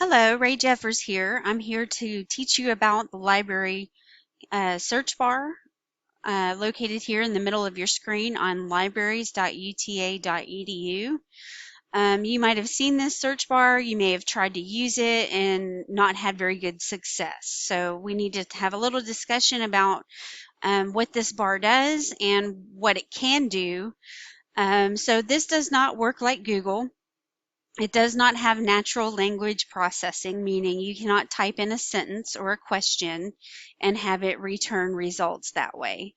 Hello, Ray Jeffers here. I'm here to teach you about the library search bar located here in the middle of your screen on libraries.uta.edu. You might have seen this search bar. You may have tried to use it and not had very good success. So we need to have a little discussion about what this bar does and what it can do. So this does not work like Google. It does not have natural language processing, meaning you cannot type in a sentence or a question and have it return results that way.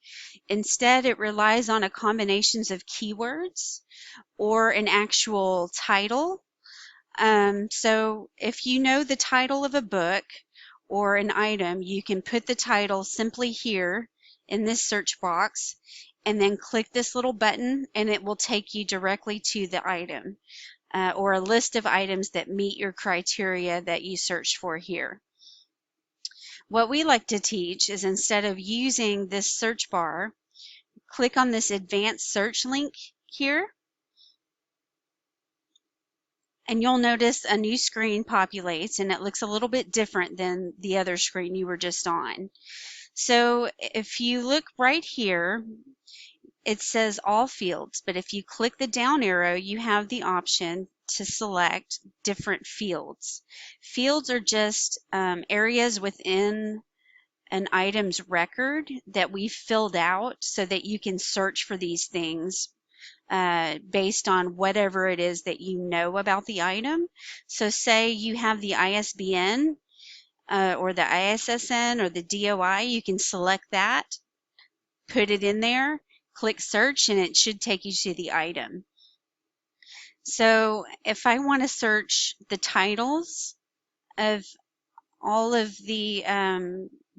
Instead, it relies on a combinations of keywords or an actual title. So if you know the title of a book or an item, you can put the title simply here in this search box and then click this little button and it will take you directly to the item. Or a list of items that meet your criteria that you search for here. What we like to teach is instead of using this search bar, click on this advanced search link here, and you'll notice a new screen populates and it looks a little bit different than the other screen you were just on. So if you look right here, it says all fields, but if you click the down arrow, you have the option to select different fields. Fields are just areas within an item's record that we filled out so that you can search for these things based on whatever it is that you know about the item. So say you have the ISBN or the ISSN or the DOI, you can select that, put it in there, click search, and it should take you to the item. So if I want to search the titles of all of the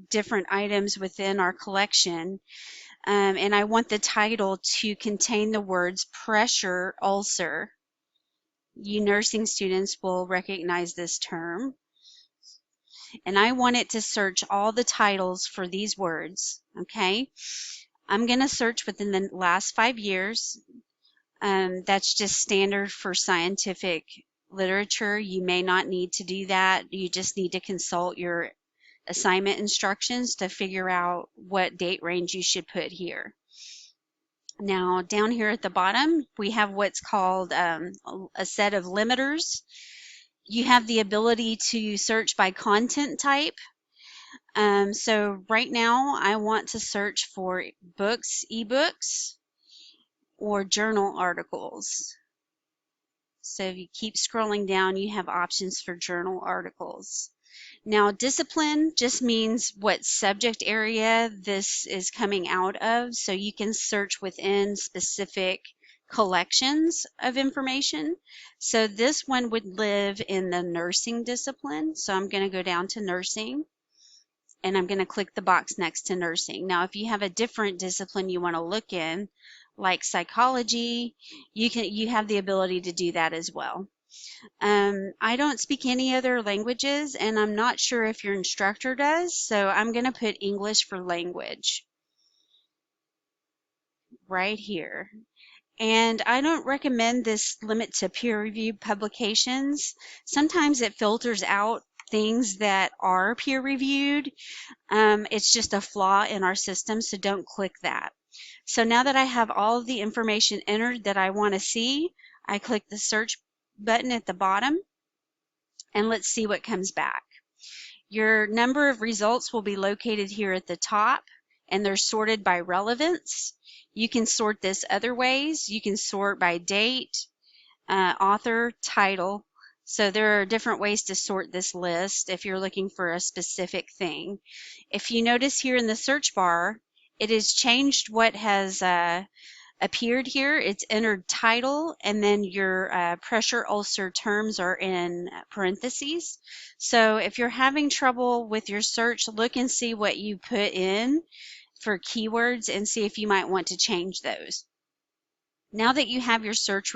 different items within our collection, and I want the title to contain the words pressure ulcer, you nursing students will recognize this term, and I want it to search all the titles for these words, okay? I'm going to search within the last 5 years. That's just standard for scientific literature. You may not need to do that. You just need to consult your assignment instructions to figure out what date range you should put here. Now down here at the bottom we have what's called a set of limiters. You have the ability to search by content type. So right now I want to search for books, ebooks, or journal articles. So if you keep scrolling down, you have options for journal articles. Now, discipline just means what subject area this is coming out of, so you can search within specific collections of information. So this one would live in the nursing discipline. So I'm going to go down to nursing, and I'm going to click the box next to nursing. Now, if you have a different discipline you want to look in, like psychology, you have the ability to do that as well. I don't speak any other languages, and I'm not sure if your instructor does, so I'm going to put English for language right here. And I don't recommend this limit to peer-reviewed publications. Sometimes it filters out things that are peer-reviewed. It's just a flaw in our system, so don't click that. So now that I have all of the information entered that I want to see, I click the search button at the bottom, and let's see what comes back. Your number of results will be located here at the top, and they're sorted by relevance. You can sort this other ways. You can sort by date, author, title. So there are different ways to sort this list if you're looking for a specific thing. If you notice here in the search bar, it has changed what has appeared here. It's entered title, and then your pressure ulcer terms are in parentheses. So if you're having trouble with your search, look and see what you put in for keywords and see if you might want to change those. Now that you have your search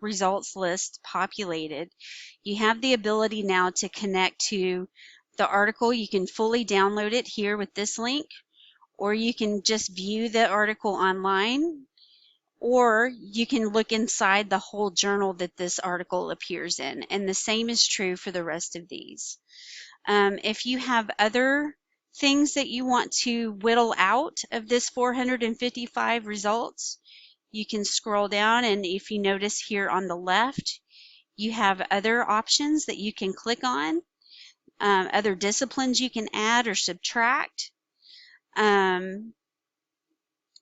results list populated, you have the ability now to connect to the article. You can fully download it here with this link, or you can just view the article online, or you can look inside the whole journal that this article appears in, and the same is true for the rest of these. If you have other things that you want to whittle out of this 455 results, you can scroll down, and if you notice here on the left, you have other options that you can click on, other disciplines you can add or subtract.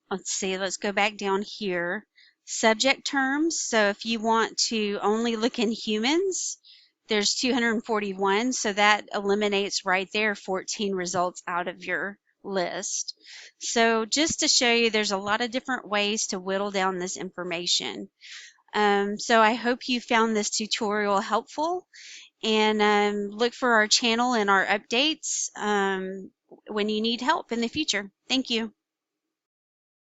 Let's see, let's go back down here. Subject terms, so if you want to only look in humans, there's 241, so that eliminates right there 14 results out of your list. So just to show you, there's a lot of different ways to whittle down this information. So I hope you found this tutorial helpful, and look for our channel and our updates when you need help in the future. Thank you.